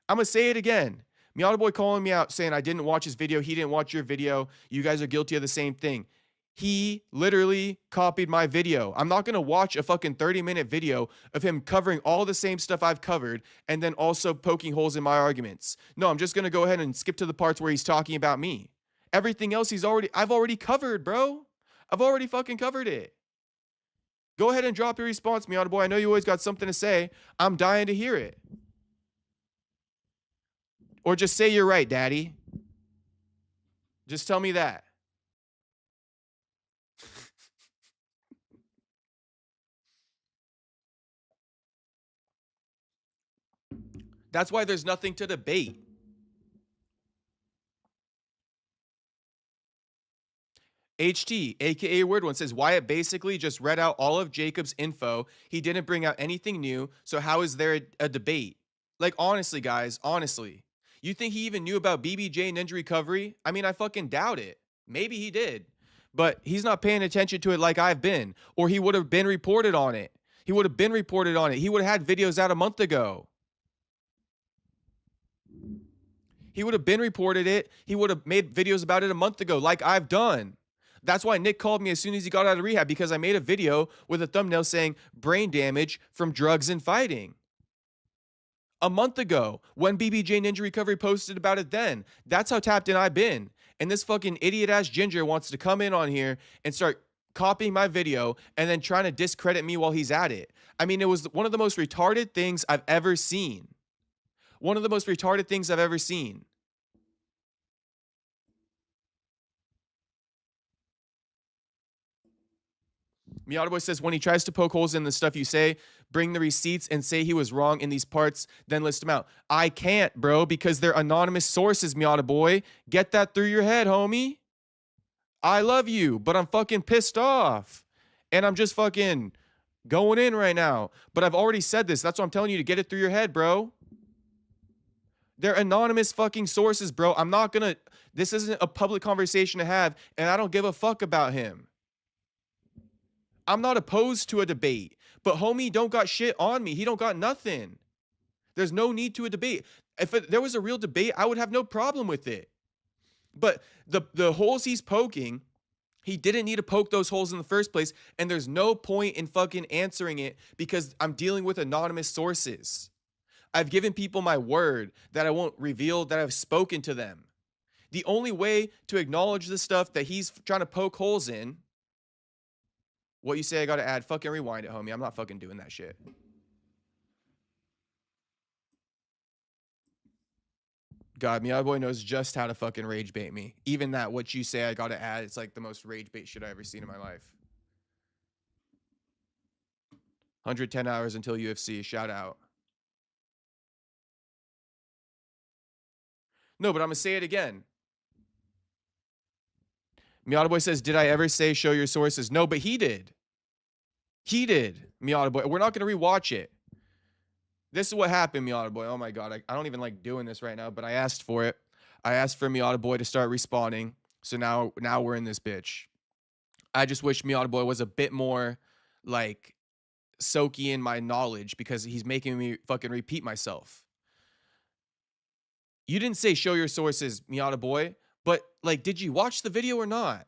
I'm going to say it again. Miata Boy calling me out saying I didn't watch his video. He didn't watch your video. You guys are guilty of the same thing. He literally copied my video. I'm not going to watch a fucking 30-minute video of him covering all the same stuff I've covered and then also poking holes in my arguments. No, I'm just going to go ahead and skip to the parts where he's talking about me. Everything else I've already covered, bro. I've already fucking covered it. Go ahead and drop your response, Miata Boy. I know you always got something to say. I'm dying to hear it. Or just say you're right, daddy. Just tell me that. That's why there's nothing to debate. HT, aka Weird One, says Wyatt basically just read out all of Jacob's info. He didn't bring out anything new. So how is there a debate? Like, honestly, guys, honestly. You think he even knew about BBJ Ninja Recovery? I mean, I fucking doubt it. Maybe he did. But he's not paying attention to it like I've been. Or he would have been reported on it. He would have been reported on it. He would have had videos out a month ago. He would have been reported it. He would have made videos about it a month ago like I've done. That's why Nick called me as soon as he got out of rehab, because I made a video with a thumbnail saying brain damage from drugs and fighting. A month ago, when BBJ Ninja Recovery posted about it then. That's how tapped in I've been. And this fucking idiot-ass ginger wants to come in on here and start copying my video and then trying to discredit me while he's at it. I mean, it was one of the most retarded things I've ever seen. One of the most retarded things I've ever seen. Miata Boy says, when he tries to poke holes in the stuff you say, bring the receipts and say he was wrong in these parts, then list them out. I can't, bro, because they're anonymous sources, Miata Boy. Get that through your head, homie. I love you, but I'm fucking pissed off. And I'm just fucking going in right now. But I've already said this. That's what I'm telling you, to get it through your head, bro. They're anonymous fucking sources, bro. I'm not gonna, this isn't a public conversation to have, and I don't give a fuck about him. I'm not opposed to a debate, but homie don't got shit on me. He don't got nothing. There's no need to a debate. If there was a real debate, I would have no problem with it. But the holes he's poking, he didn't need to poke those holes in the first place, and there's no point in fucking answering it because I'm dealing with anonymous sources. I've given people my word that I won't reveal that I've spoken to them. The only way to acknowledge the stuff that he's trying to poke holes in, what you say I gotta add, fucking rewind it, homie. I'm not fucking doing that shit. God, Meow Boy knows just how to fucking rage bait me. Even that, what you say I gotta add, it's like the most rage bait shit I ever seen in my life. 110 hours until UFC, shout out. No, but I'm gonna say it again. Miata Boy says, did I ever say show your sources? No, but he did. He did, Miata Boy. We're not gonna rewatch it. This is what happened, Miata Boy. Oh my God, I don't even like doing this right now, but I asked for it. I asked for Miata Boy to start responding. So now we're in this bitch. I just wish Miata Boy was a bit more like soaky in my knowledge because he's making me fucking repeat myself. You didn't say show your sources, Miata Boy, but like, did you watch the video or not?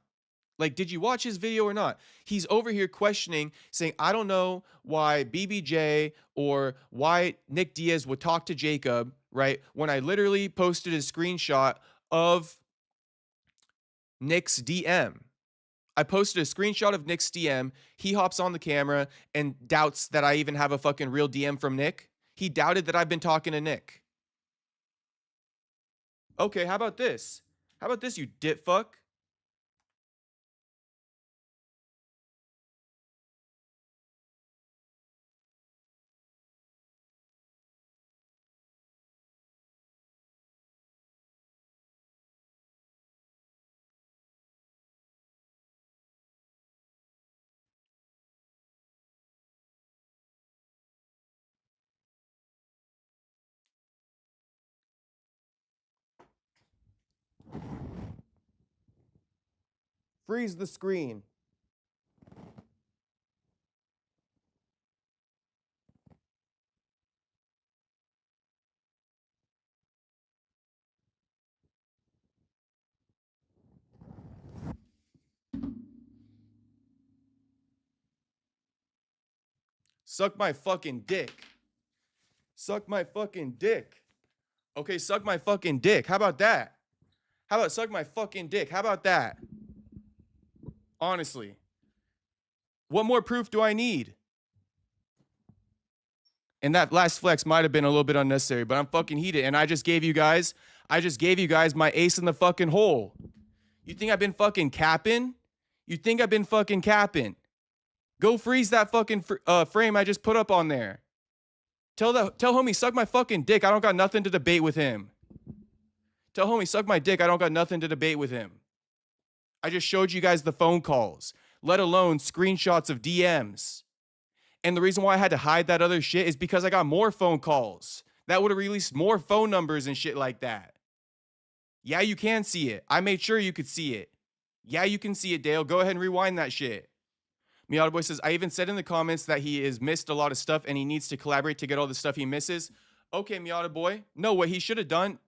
Like, did you watch his video or not? He's over here questioning, saying, I don't know why BBJ or why Nick Diaz would talk to Jacob, right? When I literally posted a screenshot of Nick's DM. I posted a screenshot of Nick's DM. He hops on the camera and doubts that I even have a fucking real DM from Nick. He doubted that I've been talking to Nick. Okay, how about this? How about this, you dit fuck? Freeze the screen. Suck my fucking dick. Suck my fucking dick. Okay, suck my fucking dick. How about that? How about suck my fucking dick? How about that? Honestly. What more proof do I need? And that last flex might have been a little bit unnecessary, but I'm fucking heated. And I just gave you guys my ace in the fucking hole. You think I've been fucking capping? You think I've been fucking capping? Go freeze that fucking frame I just put up on there. Tell homie, suck my fucking dick. I don't got nothing to debate with him. Tell homie, suck my dick. I don't got nothing to debate with him. I just showed you guys the phone calls, let alone screenshots of DMs. And the reason why I had to hide that other shit is because I got more phone calls. That would have released more phone numbers and shit like that. Yeah, you can see it. I made sure you could see it. Yeah, you can see it, Dale. Go ahead and rewind that shit. Miata Boy says, I even said in the comments that he has missed a lot of stuff and he needs to collaborate to get all the stuff he misses. Okay, Miata Boy. No, what he should have done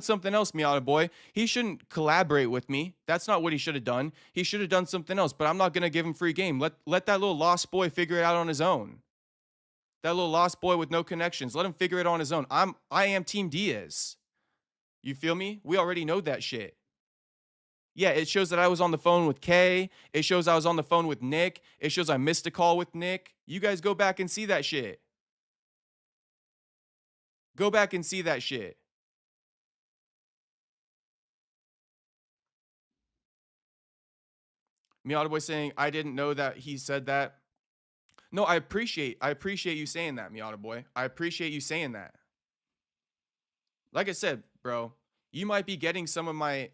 something else, Miata Boy. He shouldn't collaborate with me. That's not what he should have done. He should have done something else, but I'm not going to give him free game. Let that little lost boy figure it out on his own. That little lost boy with no connections. Let him figure it on his own. I am Team Diaz. You feel me? We already know that shit. Yeah, it shows that I was on the phone with Kay. It shows I was on the phone with Nick. It shows I missed a call with Nick. You guys go back and see that shit. Go back and see that shit. Miata Boy saying, I didn't know that he said that. No, I appreciate you saying that, Miata Boy. I appreciate you saying that. Like I said, bro, you might be getting some of my,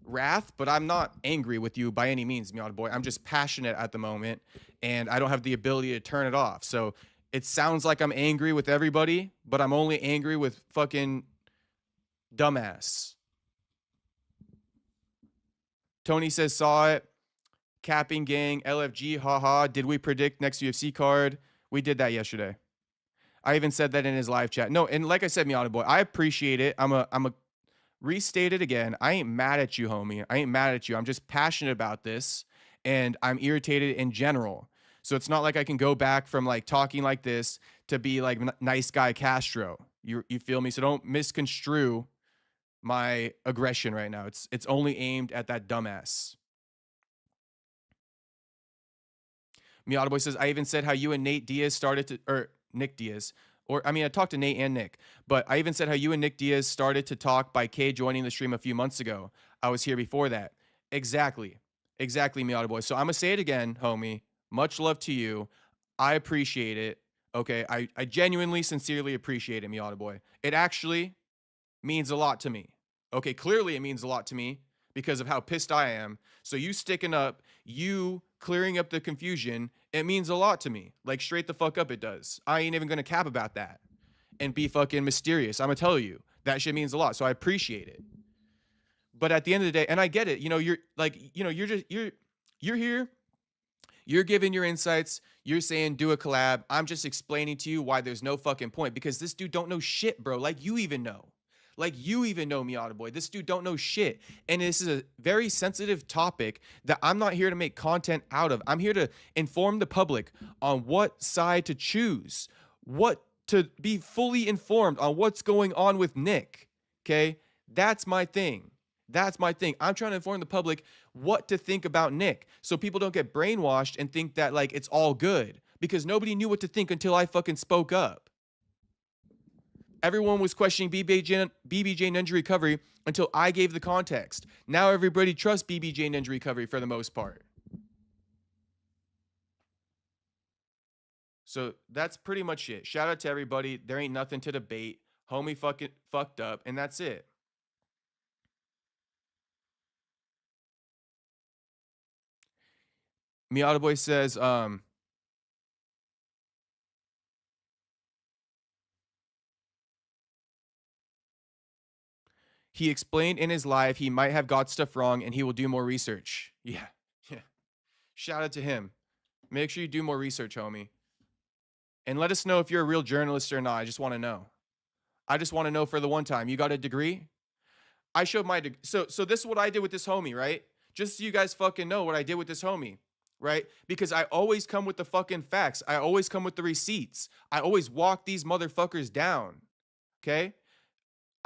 wrath, but I'm not angry with you by any means, Miata boy. I'm just passionate at the moment, and I don't have the ability to turn it off. So it sounds like I'm angry with everybody, but I'm only angry with fucking dumbass. Tony says, saw it. Capping gang, LFG, haha. Did we predict next UFC card? We did that yesterday. I even said that in his live chat. No, and like I said, Miata boy, I appreciate it. I'm a restate it again. I ain't mad at you, homie. I ain't mad at you. I'm just passionate about this, and I'm irritated in general. So it's not like I can go back from like talking like this to be like nice guy Castro. You feel me? So don't misconstrue my aggression right now. It's only aimed at that dumbass. Miata boy says, I even said how you and Nate Diaz started to, or Nick Diaz, or I mean, I talked to Nate and Nick, but I even said how you and Nick Diaz started to talk by K joining the stream a few months ago. I was here before that. Exactly, Miata boy. So I'm gonna say it again, homie. Much love to you. I appreciate it. Okay, I genuinely, sincerely appreciate it, Miata boy. It actually means a lot to me. Okay, clearly it means a lot to me because of how pissed I am. So you sticking up, you clearing up the confusion, it means a lot to me. Like straight the fuck up it does. I ain't even gonna cap about that and be fucking mysterious. I'm gonna tell you that shit means a lot. So I appreciate it. But at the end of the day, and I get it, you're like, you're here, you're giving your insights, you're saying do a collab. I'm just explaining to you why there's no fucking point because this dude don't know shit, bro. Like you even know. Like you even know, Miata boy. This dude don't know shit. And this is a very sensitive topic that I'm not here to make content out of. I'm here to inform the public on what side to choose, what to be fully informed on what's going on with Nick. Okay? That's my thing. I'm trying to inform the public what to think about Nick so people don't get brainwashed and think that like it's all good because nobody knew what to think until I fucking spoke up. Everyone was questioning BBJ Ninja Recovery until I gave the context. Now everybody trusts BBJ Ninja Recovery for the most part. So that's pretty much it. Shout out to everybody. There ain't nothing to debate. Homie fucking fucked up, and that's it. Miata Boy says, he explained in his live he might have got stuff wrong and he will do more research. Yeah. Shout out to him. Make sure you do more research, homie. And let us know if you're a real journalist or not. I just want to know. I just want to know for the one time. You got a degree? I showed my degree. So this is what I did with this homie, right? Just so you guys fucking know what I did with this homie, right? Because I always come with the fucking facts. I always come with the receipts. I always walk these motherfuckers down, okay?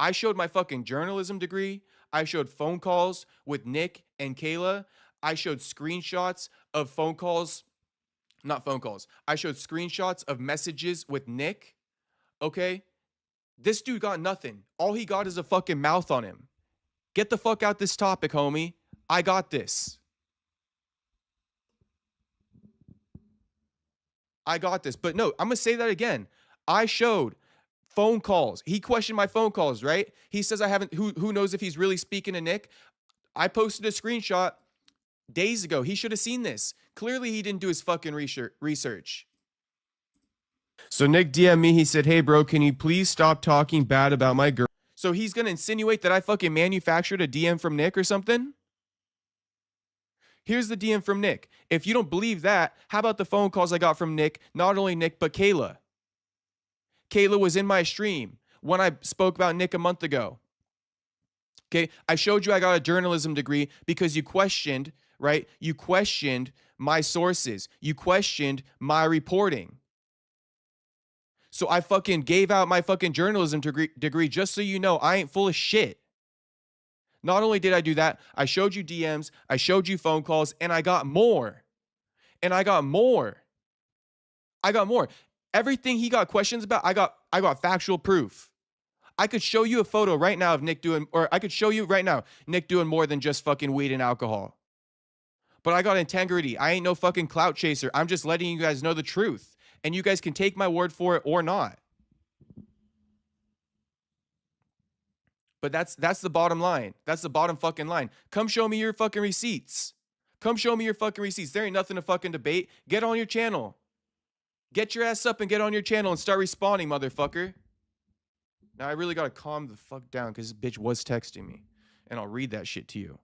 I showed my fucking journalism degree. I showed phone calls with Nick and Kayla. I showed screenshots of phone calls, not phone calls. I showed screenshots of messages with Nick, okay? This dude got nothing. All he got is a fucking mouth on him. Get the fuck out this topic, homie. I got this. But no, I'm going to say that again. I showed phone calls. He questioned my phone calls, right? He says I haven't, who knows if he's really speaking to Nick? I posted a screenshot days ago. He should have seen this. Clearly, he didn't do his fucking research. So Nick DM'd me. He said, hey, bro, can you please stop talking bad about my girl? So he's going to insinuate that I fucking manufactured a DM from Nick or something? Here's the DM from Nick. If you don't believe that, how about the phone calls I got from Nick? Not only Nick, but Kayla. Kayla was in my stream when I spoke about Nick a month ago. Okay, I showed you I got a journalism degree because you questioned, right? You questioned my sources. You questioned my reporting. So I fucking gave out my fucking journalism degree just so you know I ain't full of shit. Not only did I do that, I showed you DMs, I showed you phone calls, and I got more. I got more. Everything he got questions about, I got factual proof. I could show you a photo right now of Nick doing, or I could show you right now Nick doing more than just fucking weed and alcohol. But I got integrity. I ain't no fucking clout chaser. I'm just letting you guys know the truth. And you guys can take my word for it or not. But that's the bottom line. That's the bottom fucking line. Come show me your fucking receipts. Come show me your fucking receipts. There ain't nothing to fucking debate. Get on your channel. Get your ass up and get on your channel and start responding, motherfucker. Now I really gotta calm the fuck down because this bitch was texting me. And I'll read that shit to you.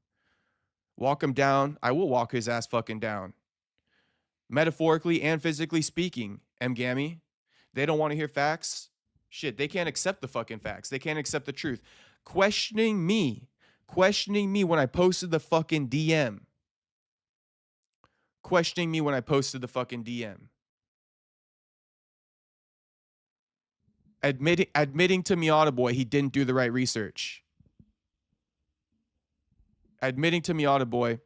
Walk him down. I will walk his ass fucking down. Metaphorically and physically speaking, Gammy. They don't want to hear facts. Shit, they can't accept the fucking facts. They can't accept the truth. Questioning me when I posted the fucking DM. Questioning me when I posted the fucking DM. Admitting to Miata Boy he didn't do the right research. Admitting to Miata Boy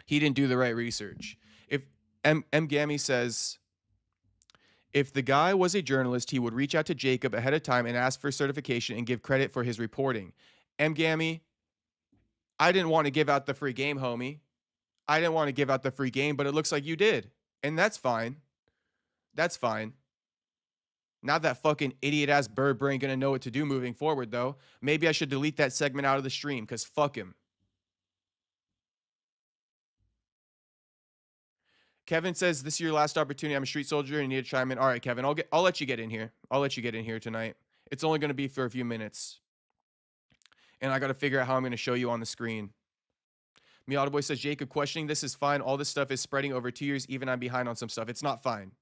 he didn't do the right research. If Gammy says, if the guy was a journalist, he would reach out to Jacob ahead of time and ask for certification and give credit for his reporting. Gammy, I didn't want to give out the free game, homie. I didn't want to give out the free game, but it looks like you did. And that's fine. That's fine. Not that fucking idiot-ass bird brain gonna know what to do moving forward, though. Maybe I should delete that segment out of the stream, because fuck him. Kevin says, this is your last opportunity. I'm a street soldier and you need to chime in. All right, Kevin, I'll let you get in here. I'll let you get in here tonight. It's only going to be for a few minutes. And I got to figure out how I'm going to show you on the screen. Miata Boy says, Jacob, questioning this is fine. All this stuff is spreading over 2 years. Even I'm behind on some stuff. It's not fine.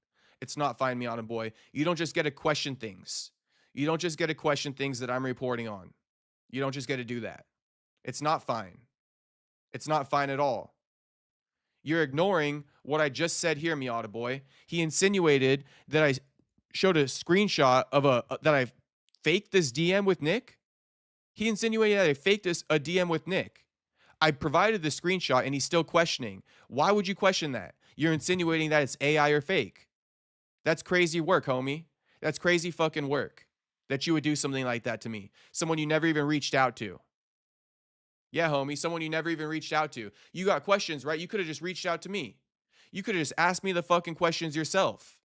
It's not fine, Miata Boy. You don't just get to question things. You don't just get to question things that I'm reporting on. You don't just get to do that. It's not fine. It's not fine at all. You're ignoring what I just said here, Miata Boy. He insinuated that I showed a screenshot of that I faked this DM with Nick. He insinuated that I faked a DM with Nick. I provided the screenshot and he's still questioning. Why would you question that? You're insinuating that it's AI or fake. That's crazy work, homie. That's crazy fucking work that you would do something like that to me. Someone you never even reached out to. Yeah, homie, someone you never even reached out to. You got questions, right? You could have just reached out to me. You could have just asked me the fucking questions yourself.